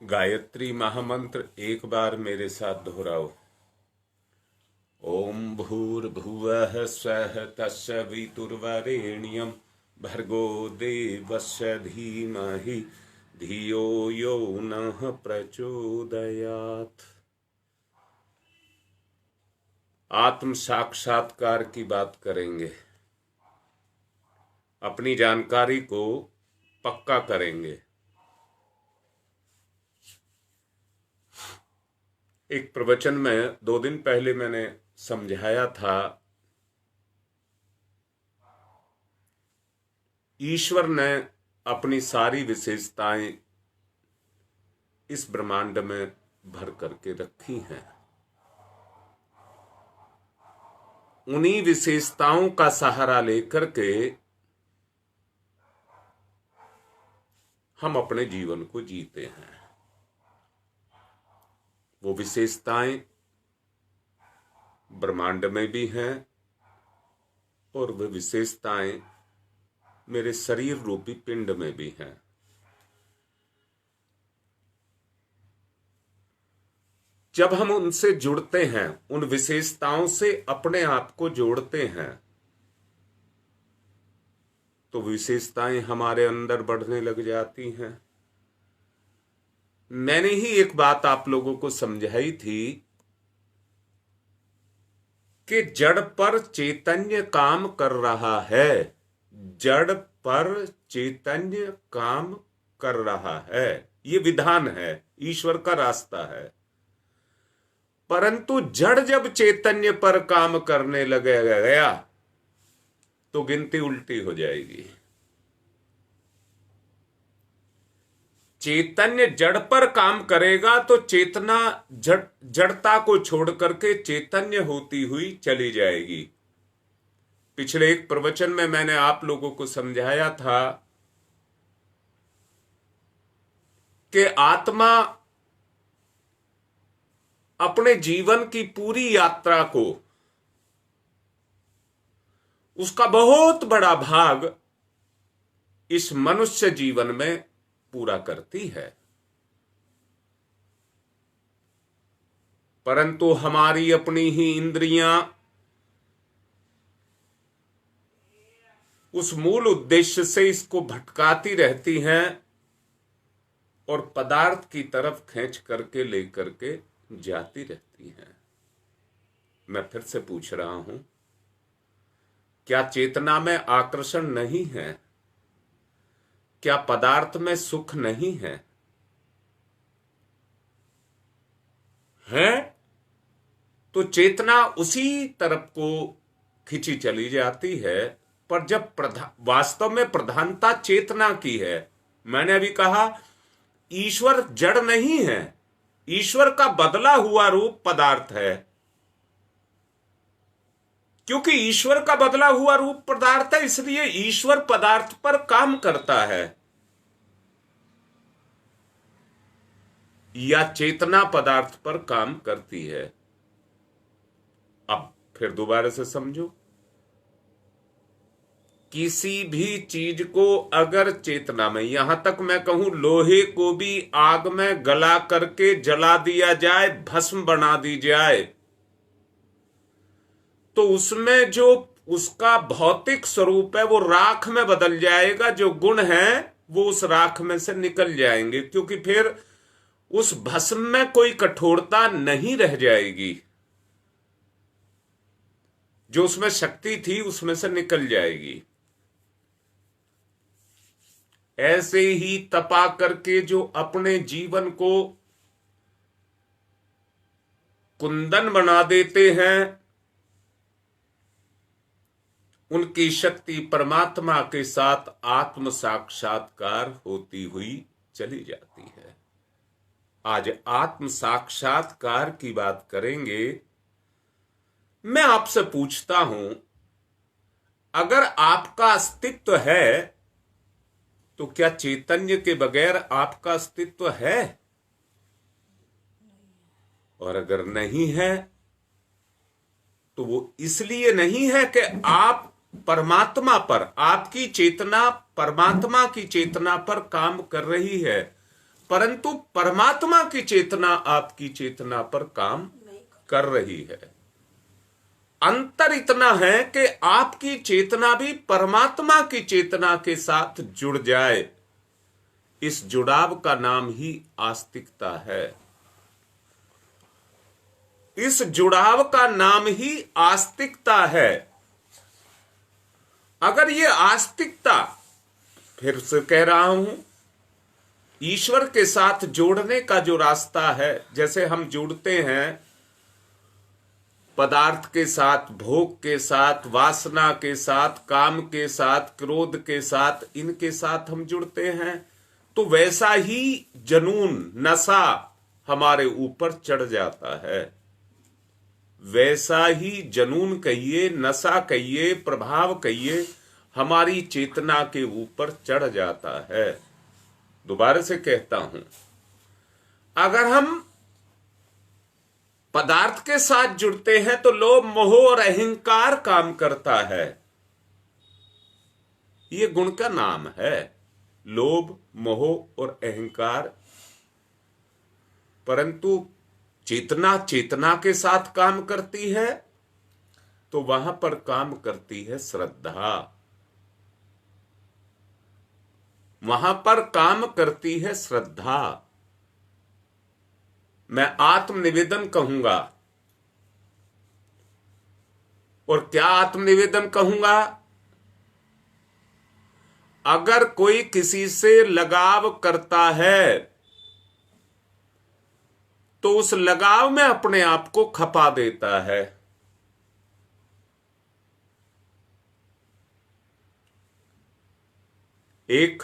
गायत्री महामंत्र एक बार मेरे साथ दोहराओ। ओम भूर्भुवः स्वः तत्सवितुर्वरेण्यं भर्गो देवस्य धीमहि धियो यो नः प्रचोदयात्। आत्म साक्षात्कार की बात करेंगे, अपनी जानकारी को पक्का करेंगे। एक प्रवचन में 2 दिन पहले मैंने समझाया था, ईश्वर ने अपनी सारी विशेषताएं इस ब्रह्मांड में भर करके रखी हैं। उन्हीं विशेषताओं का सहारा लेकर के हम अपने जीवन को जीते हैं। वो विशेषताएं ब्रह्मांड में भी हैं और वे विशेषताएं मेरे शरीर रूपी पिंड में भी हैं। जब हम उनसे जुड़ते हैं, उन विशेषताओं से अपने आप को जोड़ते हैं, तो विशेषताएं हमारे अंदर बढ़ने लग जाती हैं। मैंने ही एक बात आप लोगों को समझाई थी कि जड़ पर चैतन्य काम कर रहा है। जड़ पर चैतन्य काम कर रहा है, ये विधान है, ईश्वर का रास्ता है। परंतु जड़ जब चैतन्य पर काम करने लगे गया तो गिनती उल्टी हो जाएगी। चैतन्य जड़ पर काम करेगा तो चेतना जड़ता को छोड़ करके चैतन्य होती हुई चली जाएगी। पिछले एक प्रवचन में मैंने आप लोगों को समझाया था कि आत्मा अपने जीवन की पूरी यात्रा को, उसका बहुत बड़ा भाग इस मनुष्य जीवन में पूरा करती है। परंतु हमारी अपनी ही इंद्रियां उस मूल उद्देश्य से इसको भटकाती रहती हैं और पदार्थ की तरफ खींच करके लेकर के जाती रहती हैं। मैं फिर से पूछ रहा हूं, क्या चेतना में आकर्षण नहीं है? क्या पदार्थ में सुख नहीं है? है तो चेतना उसी तरफ को खिंची चली जाती है। पर जब वास्तव में प्रधानता चेतना की है। मैंने अभी कहा, ईश्वर जड़ नहीं है, ईश्वर का बदला हुआ रूप पदार्थ है। क्योंकि ईश्वर का बदला हुआ रूप पदार्थ है, इसलिए ईश्वर पदार्थ पर काम करता है, या चेतना पदार्थ पर काम करती है। अब फिर दोबारा से समझो, किसी भी चीज को अगर चेतना में, यहां तक मैं कहूं लोहे को भी आग में गला करके जला दिया जाए, भस्म बना दी जाए, तो उसमें जो उसका भौतिक स्वरूप है वो राख में बदल जाएगा। जो गुण है वो उस राख में से निकल जाएंगे, क्योंकि फिर उस भस्म में कोई कठोरता नहीं रह जाएगी। जो उसमें शक्ति थी उसमें से निकल जाएगी। ऐसे ही तपा करके जो अपने जीवन को कुंदन बना देते हैं, उनकी शक्ति परमात्मा के साथ आत्म साक्षात्कार होती हुई चली जाती है। आज आत्म साक्षात्कार की बात करेंगे। मैं आपसे पूछता हूं, अगर आपका अस्तित्व है तो क्या चैतन्य के बगैर आपका अस्तित्व है? और अगर नहीं है तो वो इसलिए नहीं है कि आप परमात्मा पर, आपकी चेतना परमात्मा की चेतना पर काम कर रही है। परंतु परमात्मा की चेतना आपकी चेतना पर काम कर रही है। अंतर इतना है कि आपकी चेतना भी परमात्मा की चेतना के साथ जुड़ जाए। इस जुड़ाव का नाम ही आस्तिकता है। इस जुड़ाव का नाम ही आस्तिकता है। अगर ये आस्तिकता, फिर से कह रहा हूं, ईश्वर के साथ जोड़ने का जो रास्ता है, जैसे हम जुड़ते हैं पदार्थ के साथ, भोग के साथ, वासना के साथ, काम के साथ, क्रोध के साथ, इनके साथ हम जुड़ते हैं, तो वैसा ही जनून, नशा हमारे ऊपर चढ़ जाता है। वैसा ही जनून कहिए, नशा कहिए, प्रभाव कहिए, हमारी चेतना के ऊपर चढ़ जाता है। दोबारा से कहता हूं, अगर हम पदार्थ के साथ जुड़ते हैं तो लोभ, मोह और अहंकार काम करता है। ये गुण का नाम है, लोभ, मोह और अहंकार। परंतु चेतना चेतना के साथ काम करती है तो वहां पर काम करती है श्रद्धा, वहां पर काम करती है श्रद्धा। मैं आत्मनिवेदन कहूंगा। और क्या आत्मनिवेदन कहूंगा? अगर कोई किसी से लगाव करता है तो उस लगाव में अपने आप को खपा देता है। एक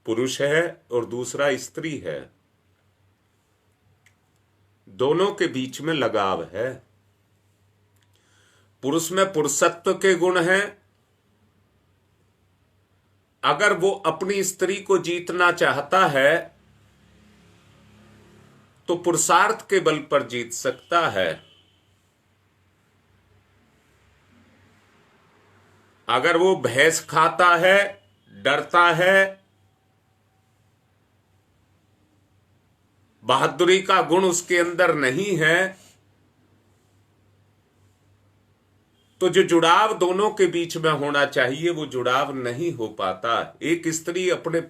पुरुष है और दूसरा स्त्री है, दोनों के बीच में लगाव है। पुरुष में पुरुषत्व के गुण हैं। अगर वो अपनी स्त्री को जीतना चाहता है तो पुरुषार्थ के बल पर जीत सकता है। अगर वो भैंस खाता है, डरता है, बहादुरी का गुण उसके अंदर नहीं है, तो जो जुड़ाव दोनों के बीच में होना चाहिए वो जुड़ाव नहीं हो पाता। एक स्त्री अपने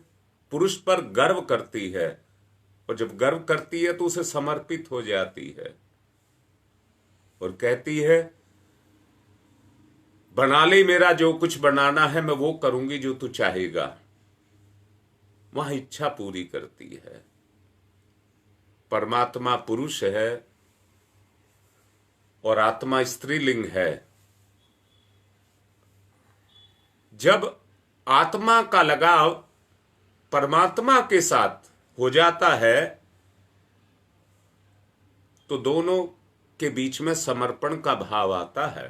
पुरुष पर गर्व करती है और जब गर्व करती है तो उसे समर्पित हो जाती है और कहती है, बना ले, मेरा जो कुछ बनाना है मैं वो करूंगी जो तू चाहेगा। वहां इच्छा पूरी करती है। परमात्मा पुरुष है और आत्मा स्त्रीलिंग है। जब आत्मा का लगाव परमात्मा के साथ हो जाता है तो दोनों के बीच में समर्पण का भाव आता है।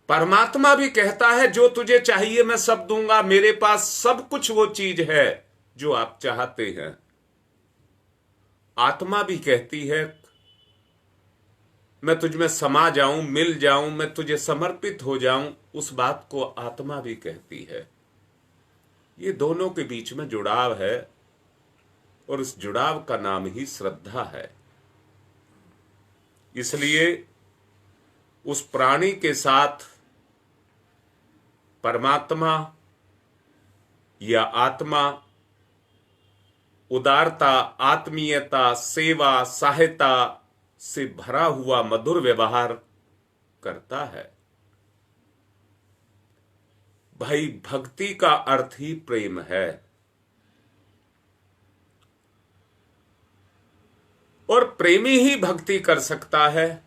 परमात्मा भी कहता है, जो तुझे चाहिए मैं सब दूंगा, मेरे पास सब कुछ वो चीज है जो आप चाहते हैं। आत्मा भी कहती है, मैं तुझ में समा जाऊं, मिल जाऊं, मैं तुझे समर्पित हो जाऊं, उस बात को आत्मा भी कहती है। ये दोनों के बीच में जुड़ाव है और इस जुड़ाव का नाम ही श्रद्धा है। इसलिए उस प्राणी के साथ परमात्मा या आत्मा उदारता, आत्मीयता, सेवा, सहायता से भरा हुआ मधुर व्यवहार करता है। भाई, भक्ति का अर्थ ही प्रेम है और प्रेमी ही भक्ति कर सकता है।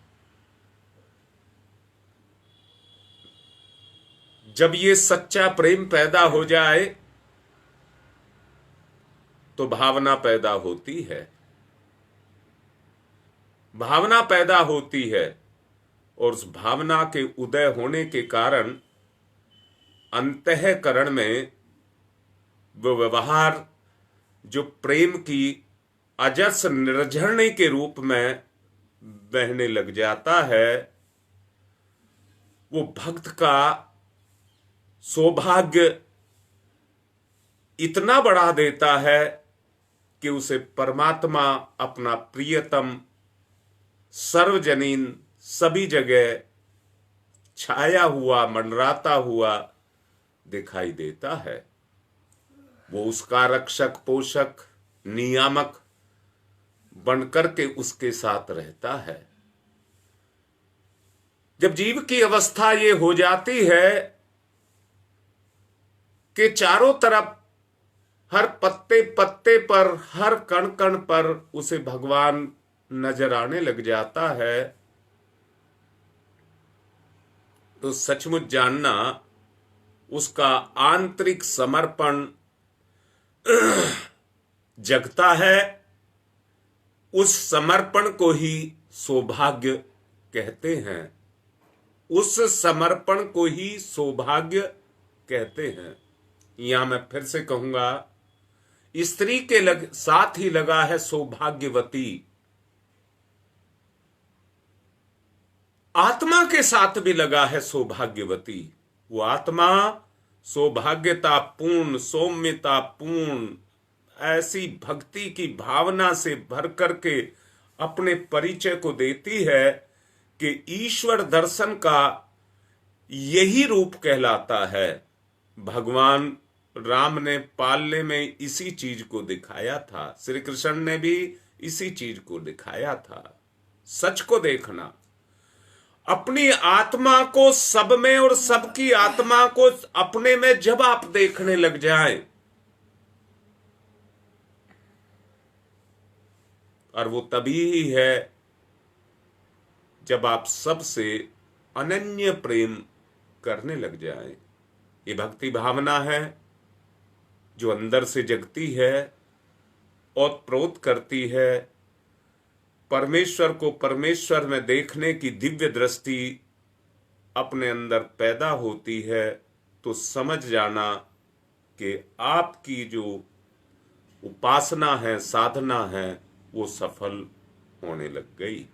जब ये सच्चा प्रेम पैदा हो जाए तो भावना पैदा होती है। भावना पैदा होती है और उस भावना के उदय होने के कारण अंतःकरण में वो व्यवहार जो प्रेम की अजस निर्झरणी के रूप में बहने लग जाता है, वो भक्त का सौभाग्य इतना बढ़ा देता है कि उसे परमात्मा अपना प्रियतम सर्वजनीन सभी जगह छाया हुआ मंडराता हुआ दिखाई देता है। वो उसका रक्षक पोषक नियामक बनकर के उसके साथ रहता है। जब जीव की अवस्था ये हो जाती है कि चारों तरफ हर पत्ते पत्ते पर हर कण कण पर उसे भगवान नजर आने लग जाता है, तो सचमुच जानना उसका आंतरिक समर्पण जगता है। उस समर्पण को ही सौभाग्य कहते हैं। उस समर्पण को ही सौभाग्य कहते हैं। यहां मैं फिर से कहूंगा, स्त्री के साथ ही लगा है सौभाग्यवती, आत्मा के साथ भी लगा है सौभाग्यवती। वो आत्मा सौभाग्यता पूर्ण सौम्यता पूर्ण ऐसी भक्ति की भावना से भर करके अपने परिचय को देती है कि ईश्वर दर्शन का यही रूप कहलाता है। भगवान राम ने पालने में इसी चीज को दिखाया था, श्री कृष्ण ने भी इसी चीज को दिखाया था। सच को देखना, अपनी आत्मा को सब में और सबकी आत्मा को अपने में जब आप देखने लग जाएं, और वो तभी ही है जब आप सबसे अनन्य प्रेम करने लग जाएं। ये भक्ति भावना है जो अंदर से जगती है, ओतप्रोत करती है। परमेश्वर को परमेश्वर में देखने की दिव्य दृष्टि अपने अंदर पैदा होती है, तो समझ जाना कि आपकी जो उपासना है, साधना है, वो सफल होने लग गई।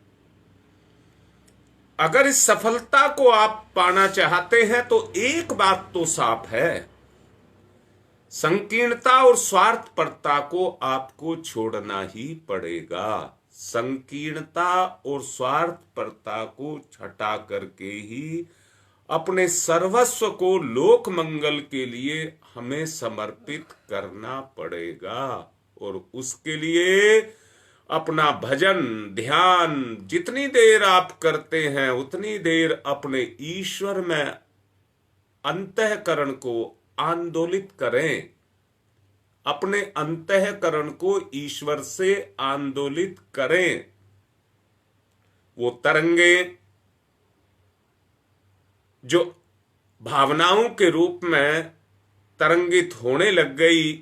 अगर इस सफलता को आप पाना चाहते हैं तो एक बात तो साफ है, संकीर्णता और स्वार्थपरता को आपको छोड़ना ही पड़ेगा। संकीर्णता और स्वार्थपरता को छटा करके ही अपने सर्वस्व को लोक मंगल के लिए हमें समर्पित करना पड़ेगा। और उसके लिए अपना भजन ध्यान जितनी देर आप करते हैं उतनी देर अपने ईश्वर में अंतःकरण को आंदोलित करें। अपने अंतःकरण को ईश्वर से आंदोलित करें। वो तरंगे जो भावनाओं के रूप में तरंगित होने लग गई,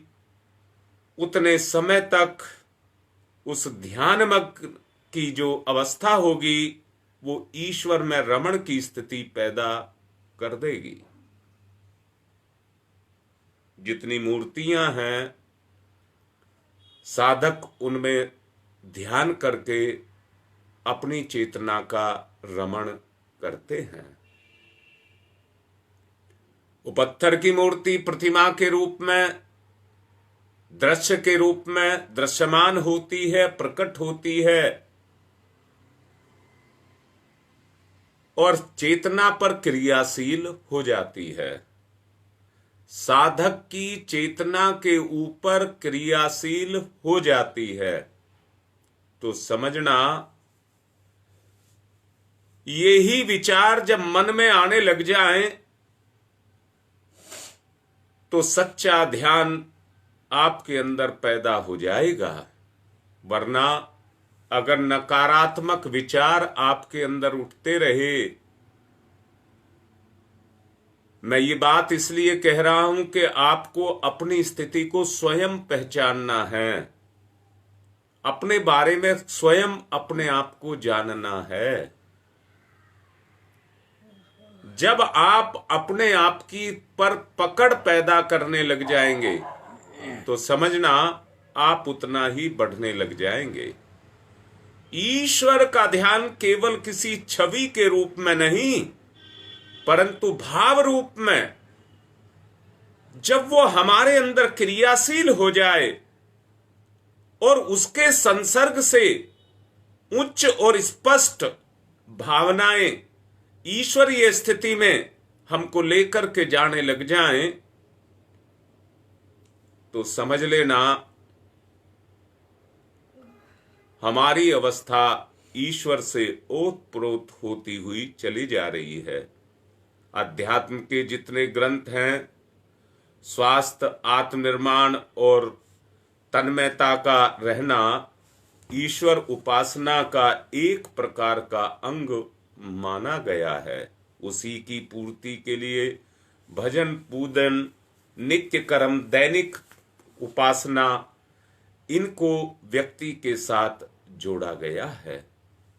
उतने समय तक उस ध्यानमग्न की जो अवस्था होगी वो ईश्वर में रमण की स्थिति पैदा कर देगी। जितनी मूर्तियां हैं, साधक उनमें ध्यान करके अपनी चेतना का रमण करते हैं। वो पत्थर की मूर्ति प्रतिमा के रूप में, दृश्य के रूप में दृश्यमान होती है, प्रकट होती है, और चेतना पर क्रियाशील हो जाती है। साधक की चेतना के ऊपर क्रियाशील हो जाती है। तो समझना, यही विचार जब मन में आने लग जाएं तो सच्चा ध्यान आपके अंदर पैदा हो जाएगा। वरना अगर नकारात्मक विचार आपके अंदर उठते रहे, मैं ये बात इसलिए कह रहा हूं कि आपको अपनी स्थिति को स्वयं पहचानना है, अपने बारे में स्वयं अपने आप को जानना है। जब आप अपने आप की पर पकड़ पैदा करने लग जाएंगे तो समझना आप उतना ही बढ़ने लग जाएंगे। ईश्वर का ध्यान केवल किसी छवि के रूप में नहीं, परंतु भाव रूप में जब वो हमारे अंदर क्रियाशील हो जाए और उसके संसर्ग से उच्च और स्पष्ट भावनाएं ईश्वरीय स्थिति में हमको लेकर के जाने लग जाएं, तो समझ लेना हमारी अवस्था ईश्वर से ओतप्रोत होती हुई चली जा रही है। अध्यात्म के जितने ग्रंथ हैं, स्वास्थ्य, आत्मनिर्माण और तन्मयता का रहना ईश्वर उपासना का एक प्रकार का अंग माना गया है। उसी की पूर्ति के लिए भजन, पूजन, नित्य कर्म, दैनिक उपासना, इनको व्यक्ति के साथ जोड़ा गया है।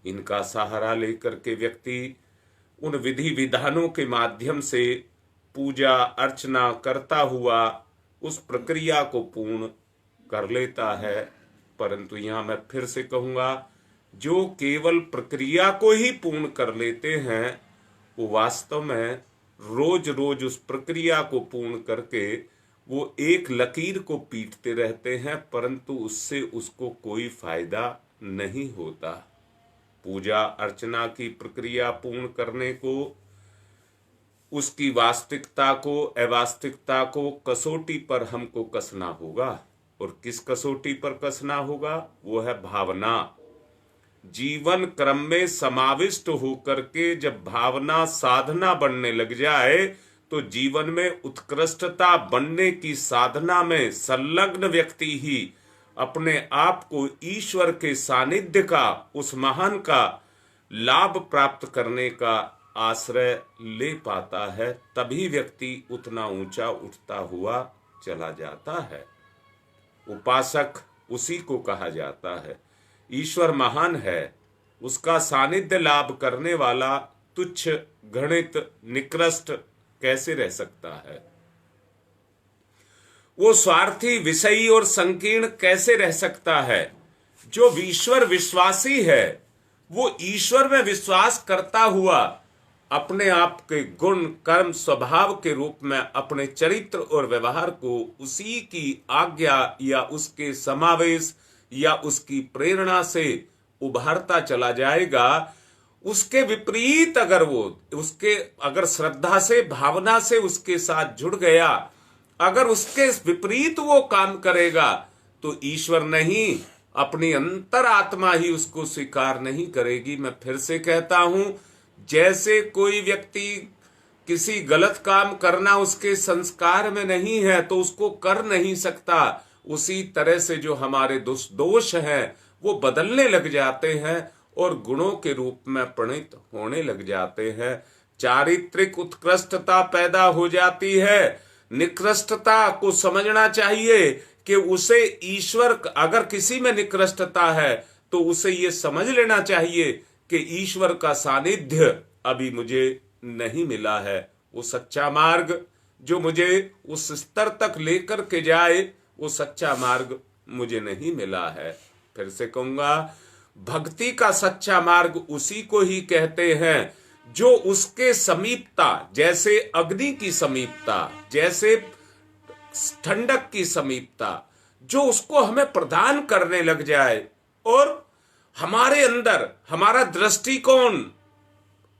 इनका सहारा लेकर के व्यक्ति उन विधि विधानों के माध्यम से पूजा अर्चना करता हुआ उस प्रक्रिया को पूर्ण कर लेता है। परंतु यहां मैं फिर से कहूंगा, जो केवल प्रक्रिया को ही पूर्ण कर लेते हैं वो वास्तव में रोज रोज उस प्रक्रिया को पूर्ण करके वो एक लकीर को पीटते रहते हैं, परंतु उससे उसको कोई फायदा नहीं होता। पूजा अर्चना की प्रक्रिया पूर्ण करने को, उसकी वास्तविकता को, अवास्तविकता को कसौटी पर हमको कसना होगा। और किस कसौटी पर कसना होगा? वो है भावना। जीवन क्रम में समाविष्ट होकर के जब भावना साधना बनने लग जाए तो जीवन में उत्कृष्टता बनने की साधना में संलग्न व्यक्ति ही अपने आप को ईश्वर के सानिध्य का, उस महान का लाभ प्राप्त करने का आश्रय ले पाता है। तभी व्यक्ति उतना ऊंचा उठता हुआ चला जाता है। उपासक उसी को कहा जाता है। ईश्वर महान है, उसका सानिध्य लाभ करने वाला तुच्छ, घृणित, निकृष्ट कैसे रह सकता है? वो स्वार्थी, विषयी और संकीर्ण कैसे रह सकता है? जो ईश्वर विश्वासी है वो ईश्वर में विश्वास करता हुआ अपने आप के गुण, कर्म, स्वभाव के रूप में अपने चरित्र और व्यवहार को उसी की आज्ञा या उसके समावेश या उसकी प्रेरणा से उभारता चला जाएगा। उसके विपरीत अगर वो अगर श्रद्धा से, भावना से उसके साथ जुड़ गया, अगर उसके विपरीत वो काम करेगा तो ईश्वर नहीं, अपनी अंतर आत्मा ही उसको स्वीकार नहीं करेगी। मैं फिर से कहता हूं, जैसे कोई व्यक्ति किसी गलत काम करना उसके संस्कार में नहीं है तो उसको कर नहीं सकता, उसी तरह से जो हमारे दोष हैं वो बदलने लग जाते हैं और गुणों के रूप में परिणत होने लग जाते हैं। चारित्रिक उत्कृष्टता पैदा हो जाती है। निकृष्टता को समझना चाहिए कि उसे ईश्वर, अगर किसी में निकृष्टता है तो उसे ये समझ लेना चाहिए कि ईश्वर का सानिध्य अभी मुझे नहीं मिला है। वो सच्चा मार्ग जो मुझे उस स्तर तक लेकर के जाए, वो सच्चा मार्ग मुझे नहीं मिला है। फिर से कहूंगा, भक्ति का सच्चा मार्ग उसी को ही कहते हैं जो उसके समीपता, जैसे अग्नि की समीपता, जैसे ठंडक की समीपता, जो उसको हमें प्रदान करने लग जाए और हमारे अंदर हमारा दृष्टिकोण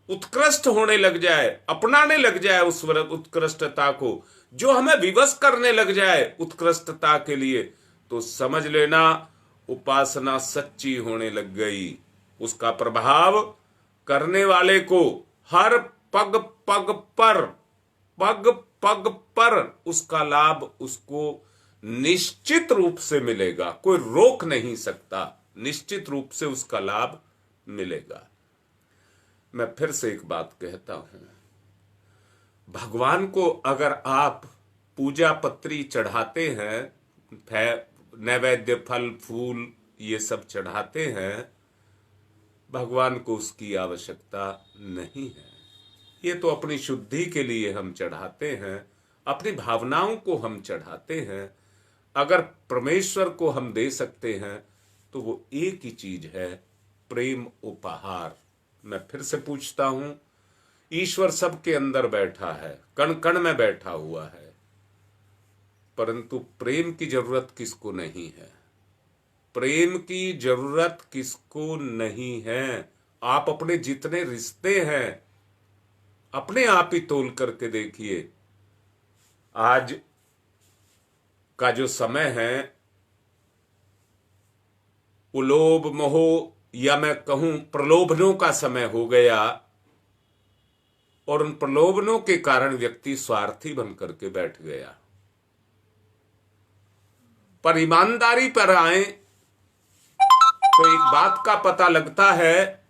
उत्कृष्ट होने लग जाए, अपनाने लग जाए उस उत्कृष्टता को, जो हमें विवश करने लग जाए उत्कृष्टता के लिए, तो समझ लेना उपासना सच्ची होने लग गई। उसका प्रभाव करने वाले को हर पग पर उसका लाभ उसको निश्चित रूप से मिलेगा। कोई रोक नहीं सकता, निश्चित रूप से उसका लाभ मिलेगा। मैं फिर से एक बात कहता हूं, भगवान को अगर आप पूजा पत्री चढ़ाते हैं, नैवेद्य, फल फूल ये सब चढ़ाते हैं, भगवान को उसकी आवश्यकता नहीं है। ये तो अपनी शुद्धि के लिए हम चढ़ाते हैं, अपनी भावनाओं को हम चढ़ाते हैं। अगर परमेश्वर को हम दे सकते हैं तो वो एक ही चीज है, प्रेम उपहार। मैं फिर से पूछता हूं, ईश्वर सबके अंदर बैठा है, कण कण में बैठा हुआ है। परंतु प्रेम की जरूरत किसको नहीं है? प्रेम की जरूरत किसको नहीं है? आप अपने जितने रिश्ते हैं अपने आप ही तोल करके देखिए। आज का जो समय है वो लोभ मोह या मैं कहूं प्रलोभनों का समय हो गया, और उन प्रलोभनों के कारण व्यक्ति स्वार्थी बन करके बैठ गया। पर ईमानदारी पर आए तो एक बात का पता लगता है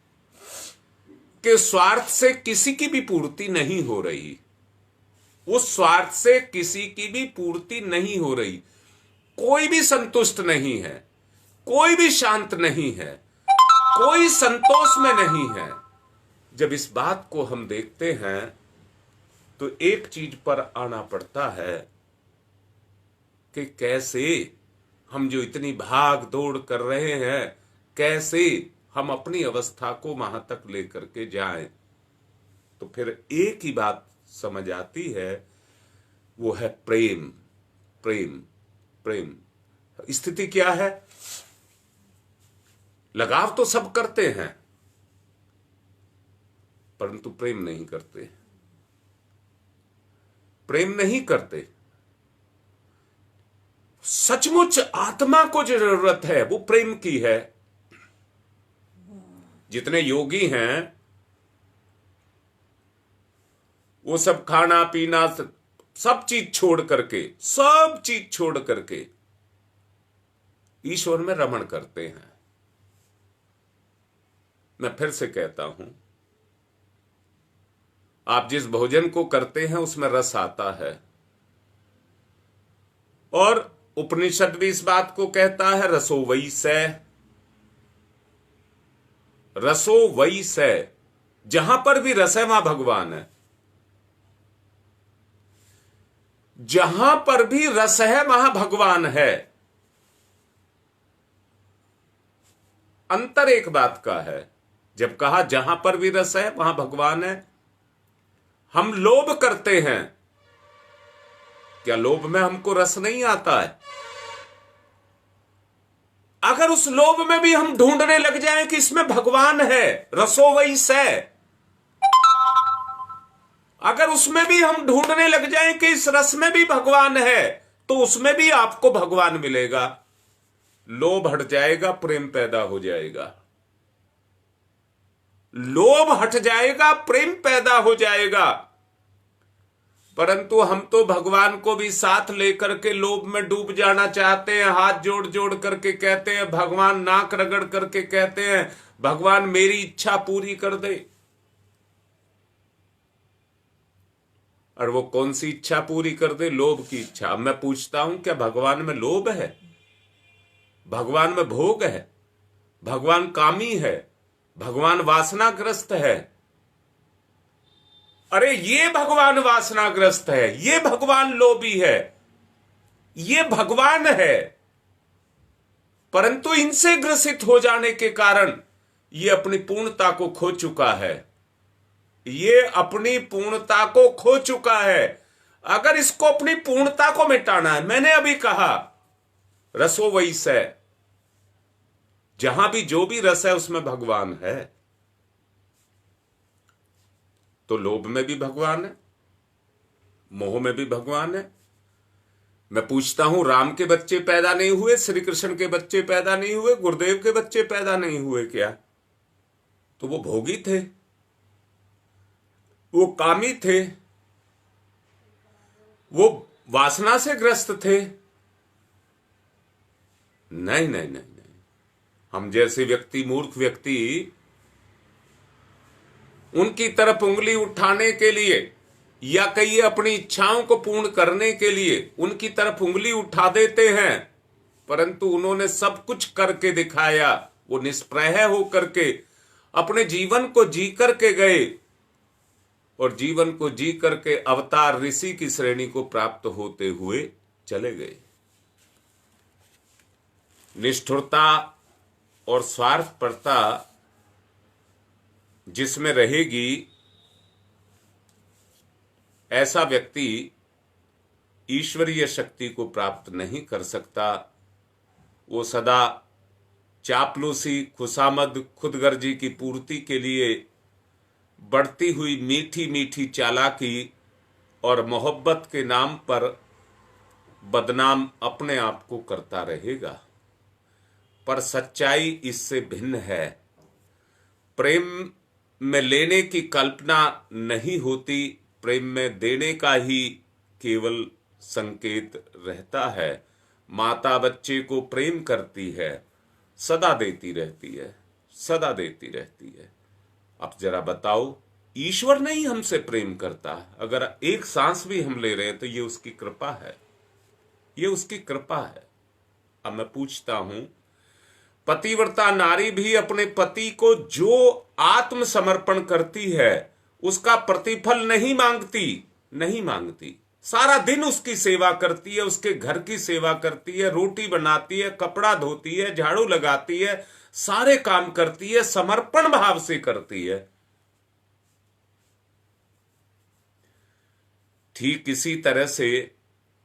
कि स्वार्थ से किसी की भी पूर्ति नहीं हो रही। उस स्वार्थ से किसी की भी पूर्ति नहीं हो रही। कोई भी संतुष्ट नहीं है, कोई भी शांत नहीं है, कोई संतोष में नहीं है। जब इस बात को हम देखते हैं तो एक चीज पर आना पड़ता है कि कैसे हम जो इतनी भाग दौड़ कर रहे हैं, कैसे हम अपनी अवस्था को वहां तक लेकर के जाएं। तो फिर एक ही बात समझ आती है, वो है प्रेम। प्रेम प्रेम स्थिति क्या है? लगाव तो सब करते हैं परंतु प्रेम नहीं करते। प्रेम नहीं करते। सचमुच आत्मा को जो जरूरत है वो प्रेम की है। जितने योगी हैं वो सब खाना पीना सब चीज छोड़ करके ईश्वर में रमण करते हैं। मैं फिर से कहता हूं, आप जिस भोजन को करते हैं उसमें रस आता है, और उपनिषद भी इस बात को कहता है, रसो वही सै, रसो वही सै। जहां पर भी रस है वहां भगवान है। जहां पर भी रस है वहां भगवान है। अंतर एक बात का है, जब कहा जहां पर भी रस है वहां भगवान है, हम लोभ करते हैं, क्या लोभ में हमको रस नहीं आता है? अगर उस लोभ में भी हम ढूंढने लग जाएं कि इसमें भगवान है, रसो वही सै, अगर उसमें भी हम ढूंढने लग जाएं कि इस रस में भी भगवान है, तो उसमें भी आपको भगवान मिलेगा। लोभ हट जाएगा, प्रेम पैदा हो जाएगा। लोभ हट जाएगा, प्रेम पैदा हो जाएगा। परंतु हम तो भगवान को भी साथ लेकर के लोभ में डूब जाना चाहते हैं। हाथ जोड़ जोड़ करके कहते हैं भगवान, नाक रगड़ करके कहते हैं भगवान मेरी इच्छा पूरी कर दे। और वो कौन सी इच्छा पूरी कर दे? लोभ की इच्छा। अब मैं पूछता हूं, क्या भगवान में लोभ है? भगवान में भोग है? भगवान कामी है? भगवान वासनाग्रस्त है? अरे ये भगवान वासनाग्रस्त है, ये भगवान लोभी है, ये भगवान है। परंतु इनसे ग्रसित हो जाने के कारण ये अपनी पूर्णता को खो चुका है। ये अपनी पूर्णता को खो चुका है। अगर इसको अपनी पूर्णता को मिटाना है, मैंने अभी कहा रसो वही सै, जहां भी जो भी रस है उसमें भगवान है। तो लोभ में भी भगवान है, मोह में भी भगवान है। मैं पूछता हूं, राम के बच्चे पैदा नहीं हुए, श्री कृष्ण के बच्चे पैदा नहीं हुए, गुरुदेव के बच्चे पैदा नहीं हुए क्या? तो वो भोगी थे, वो कामी थे, वो वासना से ग्रस्त थे। नहीं नहीं नहीं नहीं, हम जैसे व्यक्ति, मूर्ख व्यक्ति, उनकी तरफ उंगली उठाने के लिए या कई अपनी इच्छाओं को पूर्ण करने के लिए उनकी तरफ उंगली उठा देते हैं, परंतु उन्होंने सब कुछ करके दिखाया। वो निष्प्रह होकर के अपने जीवन को जी करके गए, और जीवन को जी करके अवतार ऋषि की श्रेणी को प्राप्त होते हुए चले गए। निष्ठुरता और स्वार्थपरता जिसमें रहेगी, ऐसा व्यक्ति ईश्वरीय शक्ति को प्राप्त नहीं कर सकता। वो सदा चापलूसी, खुशामद, खुदगर्जी की पूर्ति के लिए बढ़ती हुई मीठी मीठी चालाकी और मोहब्बत के नाम पर बदनाम अपने आप को करता रहेगा। पर सच्चाई इससे भिन्न है। प्रेम में लेने की कल्पना नहीं होती, प्रेम में देने का ही केवल संकेत रहता है। माता बच्चे को प्रेम करती है, सदा देती रहती है, सदा देती रहती है। अब जरा बताओ, ईश्वर नहीं हमसे प्रेम करता? अगर एक सांस भी हम ले रहे हैं तो ये उसकी कृपा है, ये उसकी कृपा है। अब मैं पूछता हूं, पतिव्रता नारी भी अपने पति को जो आत्मसमर्पण करती है उसका प्रतिफल नहीं मांगती, नहीं मांगती। सारा दिन उसकी सेवा करती है, उसके घर की सेवा करती है, रोटी बनाती है, कपड़ा धोती है, झाड़ू लगाती है, सारे काम करती है, समर्पण भाव से करती है। ठीक इसी तरह से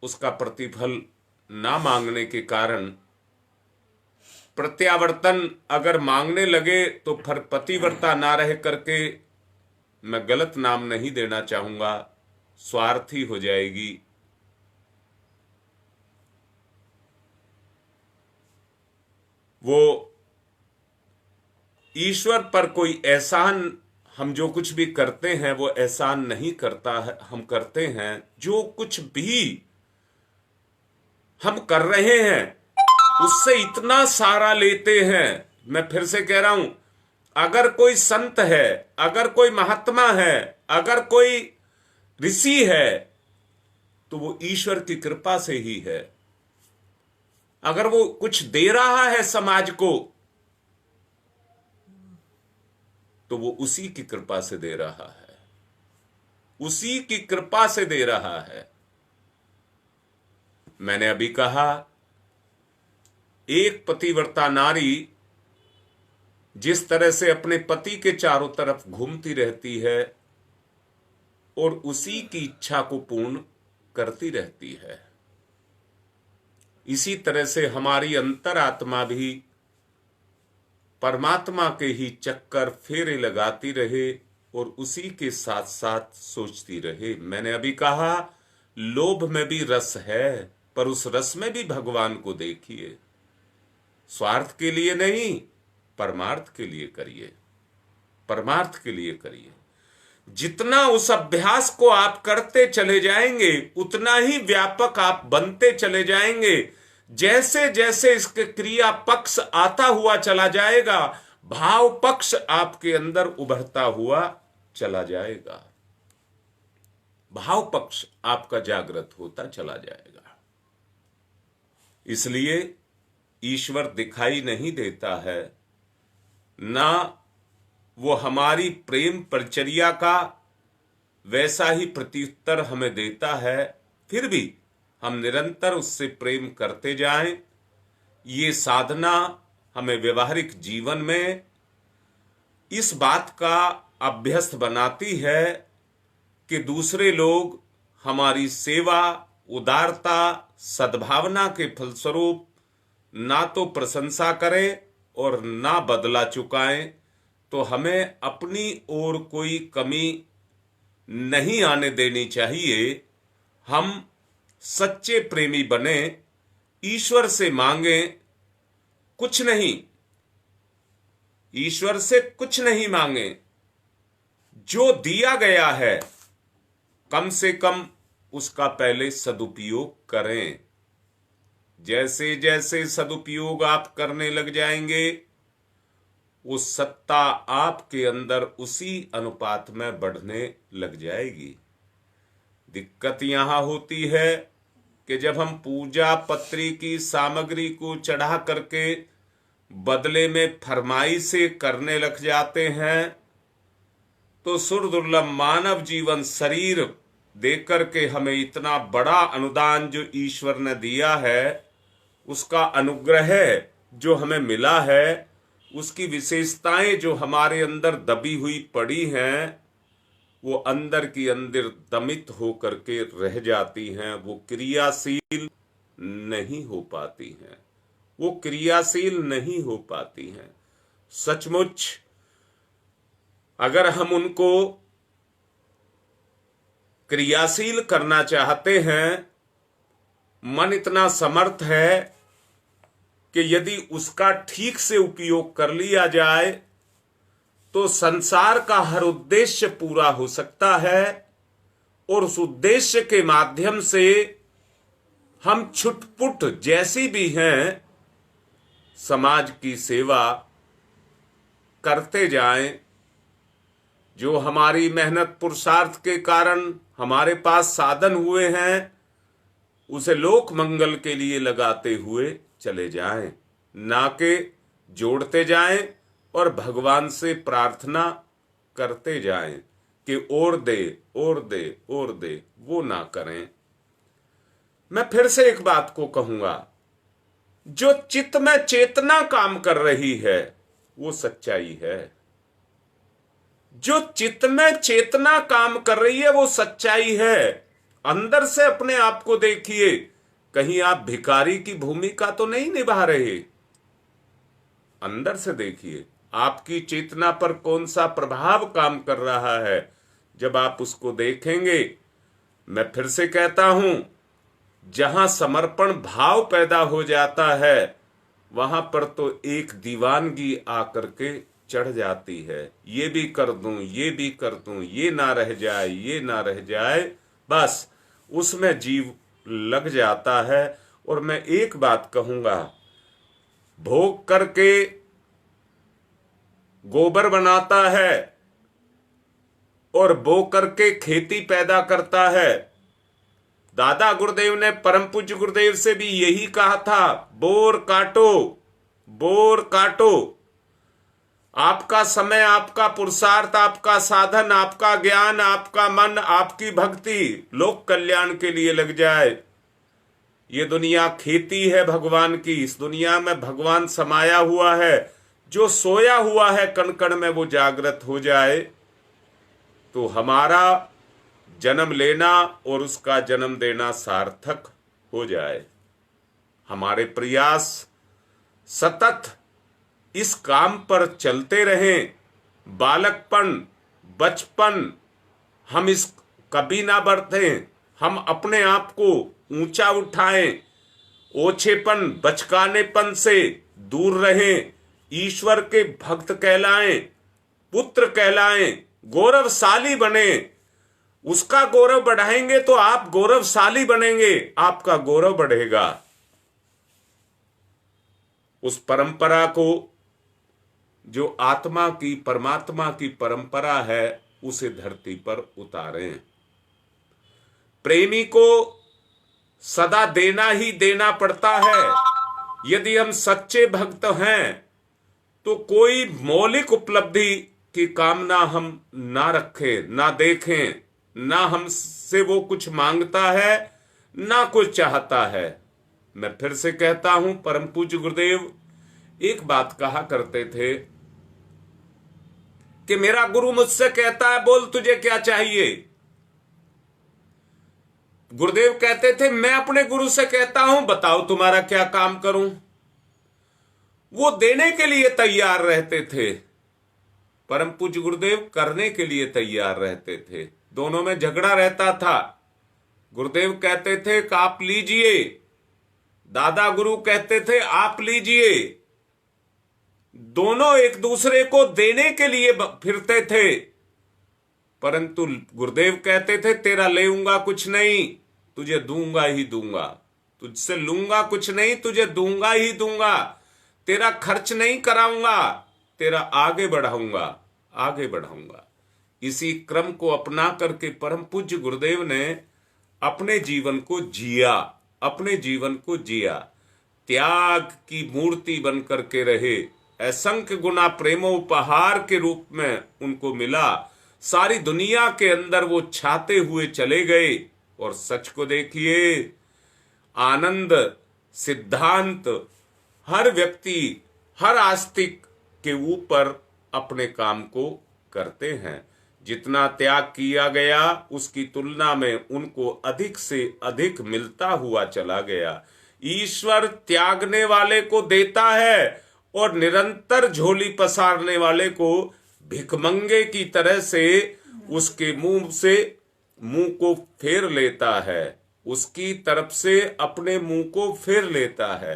उसका प्रतिफल ना मांगने के कारण प्रत्यावर्तन अगर मांगने लगे तो फिर पतिव्रता ना रह करके, मैं गलत नाम नहीं देना चाहूंगा, स्वार्थी हो जाएगी। वो ईश्वर पर कोई एहसान, हम जो कुछ भी करते हैं वो एहसान नहीं करता है। हम करते हैं जो कुछ भी हम कर रहे हैं उससे इतना सारा लेते हैं। मैं फिर से कह रहा हूं, अगर कोई संत है, अगर कोई महात्मा है, अगर कोई ऋषि है तो वो ईश्वर की कृपा से ही है। अगर वो कुछ दे रहा है समाज को तो वो उसी की कृपा से दे रहा है, उसी की कृपा से दे रहा है। मैंने अभी कहा, एक पतिव्रता नारी जिस तरह से अपने पति के चारों तरफ घूमती रहती है और उसी की इच्छा को पूर्ण करती रहती है, इसी तरह से हमारी अंतरात्मा भी परमात्मा के ही चक्कर फेरे लगाती रहे और उसी के साथ साथ सोचती रहे। मैंने अभी कहा, लोभ में भी रस है, पर उस रस में भी भगवान को देखिए। स्वार्थ के लिए नहीं, परमार्थ के लिए करिए, परमार्थ के लिए करिए। जितना उस अभ्यास को आप करते चले जाएंगे उतना ही व्यापक आप बनते चले जाएंगे। जैसे जैसे इसके क्रिया पक्ष आता हुआ चला जाएगा, भाव पक्ष आपके अंदर उभरता हुआ चला जाएगा, भाव पक्ष आपका जागृत होता चला जाएगा। इसलिए ईश्वर दिखाई नहीं देता है, ना वो हमारी प्रेम परिचर्या का वैसा ही प्रत्युत्तर हमें देता है। फिर भी हम निरंतर उससे प्रेम करते जाएं। ये साधना हमें व्यवहारिक जीवन में इस बात का अभ्यस्त बनाती है कि दूसरे लोग हमारी सेवा, उदारता, सद्भावना के फलस्वरूप ना तो प्रशंसा करें और ना बदला चुकाएं, तो हमें अपनी ओर कोई कमी नहीं आने देनी चाहिए। हम सच्चे प्रेमी बने, ईश्वर से मांगें कुछ नहीं, ईश्वर से कुछ नहीं मांगें। जो दिया गया है कम से कम उसका पहले सदुपयोग करें। जैसे जैसे सदुपयोग आप करने लग जाएंगे, वो सत्ता आपके अंदर उसी अनुपात में बढ़ने लग जाएगी। दिक्कत यहां होती है कि जब हम पूजा पत्री की सामग्री को चढ़ा करके बदले में फरमाइशें करने लग जाते हैं, तो सुर दुर्लभ मानव जीवन शरीर देकर के हमें इतना बड़ा अनुदान जो ईश्वर ने दिया है, उसका अनुग्रह जो हमें मिला है, उसकी विशेषताएं जो हमारे अंदर दबी हुई पड़ी हैं, वो अंदर की अंदर दमित होकर के रह जाती हैं, वो क्रियाशील नहीं हो पाती हैं, वो क्रियाशील नहीं हो पाती हैं। सचमुच अगर हम उनको क्रियाशील करना चाहते हैं, मन इतना समर्थ है कि यदि उसका ठीक से उपयोग कर लिया जाए तो संसार का हर उद्देश्य पूरा हो सकता है, और उस उद्देश्य के माध्यम से हम छुटपुट जैसी भी हैं समाज की सेवा करते जाएं। जो हमारी मेहनत पुरुषार्थ के कारण हमारे पास साधन हुए हैं उसे लोक मंगल के लिए लगाते हुए चले जाएं, ना कि जोड़ते जाएं और भगवान से प्रार्थना करते जाएं कि और दे और दे और दे, वो ना करें। मैं फिर से एक बात को कहूंगा, जो चित्त में चेतना काम कर रही है वो सच्चाई है। जो चित्त में चेतना काम कर रही है वो सच्चाई है। अंदर से अपने आप को देखिए, कहीं आप भिखारी की भूमिका तो नहीं निभा रहे। अंदर से देखिए आपकी चेतना पर कौन सा प्रभाव काम कर रहा है। जब आप उसको देखेंगे, मैं फिर से कहता हूं, जहां समर्पण भाव पैदा हो जाता है वहां पर तो एक दीवानगी आकर के चढ़ जाती है। ये भी कर दूं, ये भी कर दूं, ये ना रह जाए, ये ना रह जाए, बस उसमें जीव लग जाता है। और मैं एक बात कहूंगा, भोग करके गोबर बनाता है और बो करके खेती पैदा करता है। दादा गुरुदेव ने परम पूज्य गुरुदेव से भी यही कहा था, बोर काटो, बोर काटो। आपका समय, आपका पुरुषार्थ, आपका साधन, आपका ज्ञान, आपका मन, आपकी भक्ति लोक कल्याण के लिए लग जाए। ये दुनिया खेती है भगवान की। इस दुनिया में भगवान समाया हुआ है। जो सोया हुआ है कण कण में वो जागृत हो जाए तो हमारा जन्म लेना और उसका जन्म देना सार्थक हो जाए। हमारे प्रयास सतत इस काम पर चलते रहें। बालकपन, बचपन हम इस कभी ना बढ़ें। हम अपने आप को ऊंचा उठाएं, ओछेपन, बचकानेपन से दूर रहें, ईश्वर के भक्त कहलाएं, पुत्र कहलाएं, गौरवशाली बने। उसका गौरव बढ़ाएंगे तो आप गौरवशाली बनेंगे, आपका गौरव बढ़ेगा। उस परंपरा को, जो आत्मा की, परमात्मा की परंपरा है, उसे धरती पर उतारें। प्रेमी को सदा देना ही देना पड़ता है। यदि हम सच्चे भक्त हैं तो कोई मौलिक उपलब्धि की कामना हम ना रखें, ना देखें, ना हमसे वो कुछ मांगता है, ना कुछ चाहता है। मैं फिर से कहता हूं, परम पूज्य गुरुदेव एक बात कहा करते थे कि मेरा गुरु मुझसे कहता है, बोल तुझे क्या चाहिए। गुरुदेव कहते थे, मैं अपने गुरु से कहता हूं, बताओ तुम्हारा क्या काम करूं। वो देने के लिए तैयार रहते थे, परम पूज्य गुरुदेव करने के लिए तैयार रहते थे। दोनों में झगड़ा रहता था। गुरुदेव कहते थे कि आप लीजिए, दादा गुरु कहते थे आप लीजिए। दोनों एक दूसरे को देने के लिए फिरते थे, परंतु गुरुदेव कहते थे तेरा लेऊंगा कुछ नहीं, तुझे दूंगा ही दूंगा। तुझसे लूंगा कुछ नहीं, तुझे दूंगा ही दूंगा। तेरा खर्च नहीं कराऊंगा, तेरा आगे बढ़ाऊंगा, आगे बढ़ाऊंगा। इसी क्रम को अपना करके परम पूज्य गुरुदेव ने अपने जीवन को जिया, अपने जीवन को जिया। त्याग की मूर्ति बन करके रहे। असंख्य गुना प्रेमोपहार के रूप में उनको मिला। सारी दुनिया के अंदर वो छाते हुए चले गए। और सच को देखिए, आनंद सिद्धांत हर व्यक्ति, हर आस्तिक के ऊपर अपने काम को करते हैं। जितना त्याग किया गया उसकी तुलना में उनको अधिक से अधिक मिलता हुआ चला गया। ईश्वर त्यागने वाले को देता है और निरंतर झोली पसारने वाले को भिखमंगे की तरह से उसके मुंह को फेर लेता है, उसकी तरफ से अपने मुंह को फेर लेता है।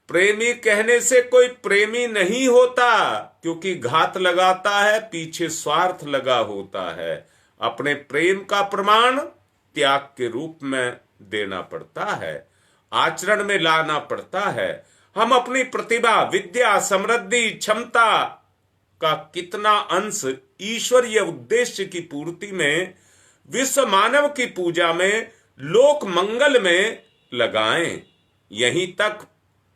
प्रेमी कहने से कोई प्रेमी नहीं होता, क्योंकि घात लगाता है, पीछे स्वार्थ लगा होता है। अपने प्रेम का प्रमाण त्याग के रूप में देना पड़ता है, आचरण में लाना पड़ता है। हम अपनी प्रतिभा, विद्या, समृद्धि, क्षमता का कितना अंश ईश्वरीय उद्देश्य की पूर्ति में, विश्व मानव की पूजा में, लोक मंगल में लगाएं। यहीं तक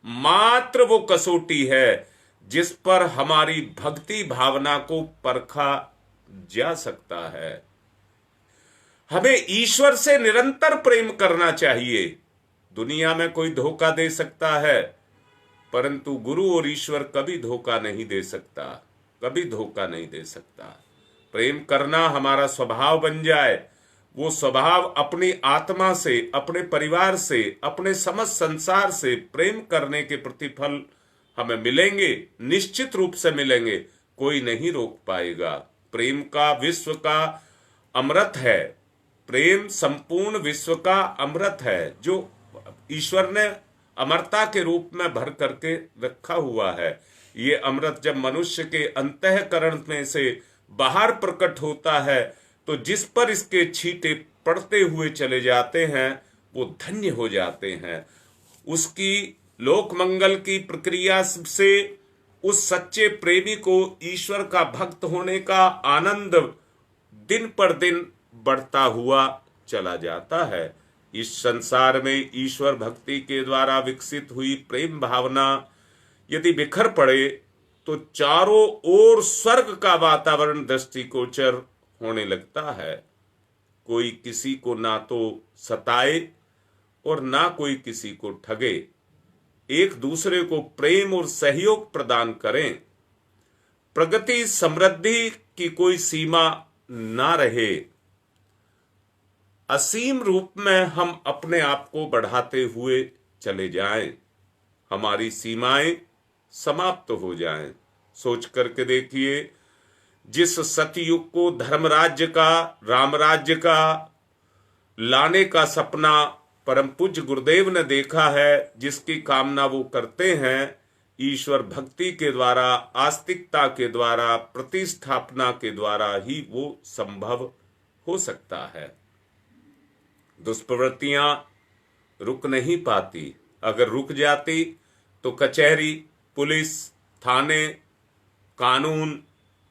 मात्र वो कसौटी है जिस पर हमारी भक्ति भावना को परखा जा सकता है। हमें ईश्वर से निरंतर प्रेम करना चाहिए। दुनिया में कोई धोखा दे सकता है, परंतु गुरु और ईश्वर कभी धोखा नहीं दे सकता, कभी धोखा नहीं दे सकता। प्रेम करना हमारा स्वभाव बन जाए, वो स्वभाव अपनी आत्मा से, अपने परिवार से, अपने समस्त संसार से प्रेम करने के प्रतिफल हमें मिलेंगे, निश्चित रूप से मिलेंगे, कोई नहीं रोक पाएगा। प्रेम का विश्व का अमृत है, प्रेम संपूर्ण विश्व का अमृत है, जो ईश्वर ने अमरता के रूप में भर करके रखा हुआ है। ये अमृत जब मनुष्य के अंतःकरण में से बाहर प्रकट होता है तो जिस पर इसके छींटे पड़ते हुए चले जाते हैं वो धन्य हो जाते हैं। उसकी लोक मंगल की प्रक्रिया से उस सच्चे प्रेमी को ईश्वर का भक्त होने का आनंद दिन पर दिन बढ़ता हुआ चला जाता है। इस संसार में ईश्वर भक्ति के द्वारा विकसित हुई प्रेम भावना यदि बिखर पड़े तो चारों ओर स्वर्ग का वातावरण दृष्टिगोचर होने लगता है। कोई किसी को ना तो सताए और ना कोई किसी को ठगे, एक दूसरे को प्रेम और सहयोग प्रदान करें। प्रगति समृद्धि की कोई सीमा ना रहे, असीम रूप में हम अपने आप को बढ़ाते हुए चले जाएं, हमारी सीमाएं समाप्त हो जाएं। सोच करके देखिए, जिस सतयुग को धर्मराज्य का, राम राज्य का लाने का सपना परम पूज्य गुरुदेव ने देखा है, जिसकी कामना वो करते हैं, ईश्वर भक्ति के द्वारा, आस्तिकता के द्वारा, प्रतिस्थापना के द्वारा ही वो संभव हो सकता है। दुष्प्रवृत्तियां रुक नहीं पाती, अगर रुक जाती तो कचहरी, पुलिस, थाने, कानून,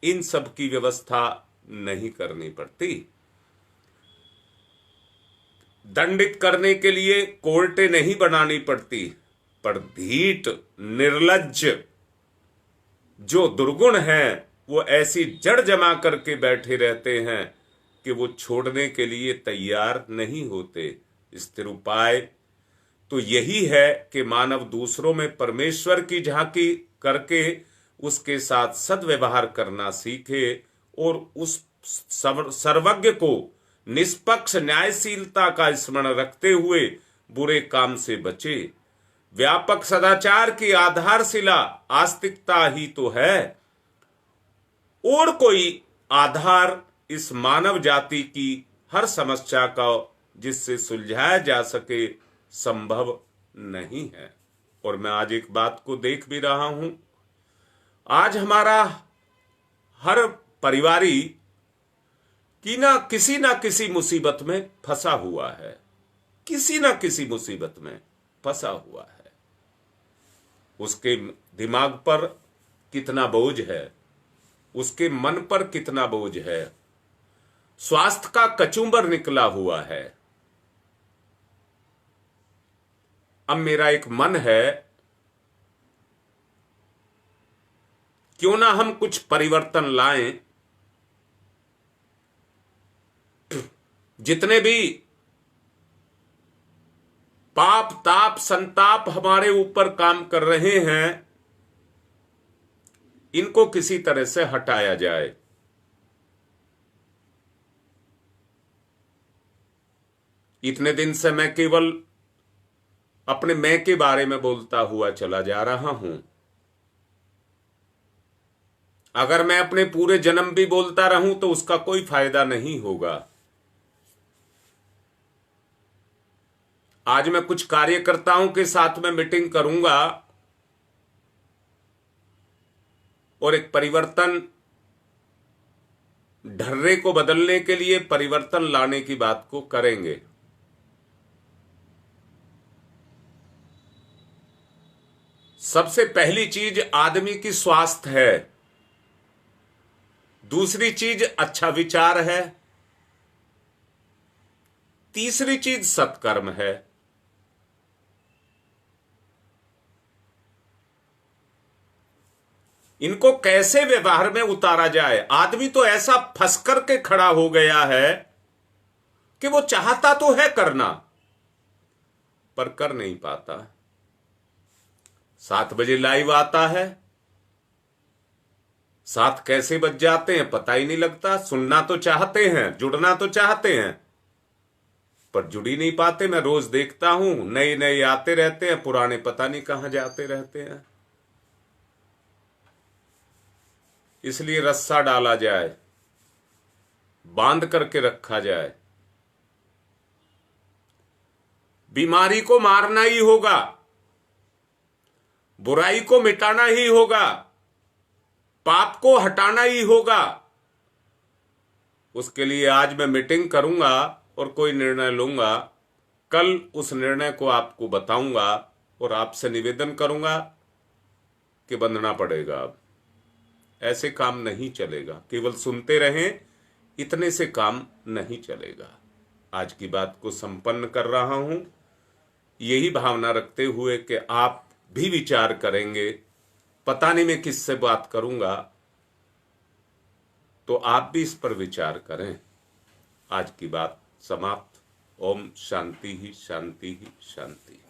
इन सब की व्यवस्था नहीं करनी पड़ती। दंडित करने के लिए कोर्टें नहीं बनानी पड़ती, पर ढीठ, निर्लज्ज जो दुर्गुण हैं वो ऐसी जड़ जमा करके बैठे रहते हैं कि वो छोड़ने के लिए तैयार नहीं होते। स्थिर उपाय तो यही है कि मानव दूसरों में परमेश्वर की झांकी करके उसके साथ सद्व्यवहार करना सीखे और उस सर्वज्ञ को निष्पक्ष न्यायशीलता का स्मरण रखते हुए बुरे काम से बचे। व्यापक सदाचार की आधारशिला आस्तिकता ही तो है, और कोई आधार इस मानव जाति की हर समस्या का जिससे सुलझाया जा सके संभव नहीं है। और मैं आज एक बात को देख भी रहा हूं, आज हमारा हर परिवारी किसी ना किसी मुसीबत में फंसा हुआ है, किसी ना किसी मुसीबत में फंसा हुआ है। उसके दिमाग पर कितना बोझ है, उसके मन पर कितना बोझ है, स्वास्थ्य का कचूंबर निकला हुआ है। अब मेरा एक मन है, क्यों ना हम कुछ परिवर्तन लाएं। जितने भी पाप ताप संताप हमारे ऊपर काम कर रहे हैं, इनको किसी तरह से हटाया जाए। इतने दिन से मैं केवल अपने मैं के बारे में बोलता हुआ चला जा रहा हूं। अगर मैं अपने पूरे जन्म भी बोलता रहूं तो उसका कोई फायदा नहीं होगा। आज मैं कुछ कार्यकर्ताओं के साथ में मीटिंग करूंगा और एक परिवर्तन, ढर्रे को बदलने के लिए परिवर्तन लाने की बात को करेंगे। सबसे पहली चीज आदमी की स्वास्थ्य है, दूसरी चीज अच्छा विचार है, तीसरी चीज सत्कर्म है। इनको कैसे व्यवहार में उतारा जाए? आदमी तो ऐसा फंस करके खड़ा हो गया है कि वो चाहता तो है करना पर कर नहीं पाता। 7 बजे लाइव आता है, 7 कैसे बज जाते हैं पता ही नहीं लगता। सुनना तो चाहते हैं, जुड़ना तो चाहते हैं, पर जुड़ ही नहीं पाते। मैं रोज देखता हूं नए नए आते रहते हैं, पुराने पता नहीं कहां जाते रहते हैं। इसलिए रस्सा डाला जाए, बांध करके रखा जाए। बीमारी को मारना ही होगा, बुराई को मिटाना ही होगा, पाप को हटाना ही होगा। उसके लिए आज मैं मीटिंग करूंगा और कोई निर्णय लूंगा। कल उस निर्णय को आपको बताऊंगा और आपसे निवेदन करूंगा कि बंधना पड़ेगा। अब ऐसे काम नहीं चलेगा, केवल सुनते रहें, इतने से काम नहीं चलेगा। आज की बात को संपन्न कर रहा हूं यही भावना रखते हुए कि आप भी विचार करेंगे। पता नहीं मैं किससे बात करूंगा, तो आप भी इस पर विचार करें। आज की बात समाप्त। ओम शांति ही शांति ही शांति।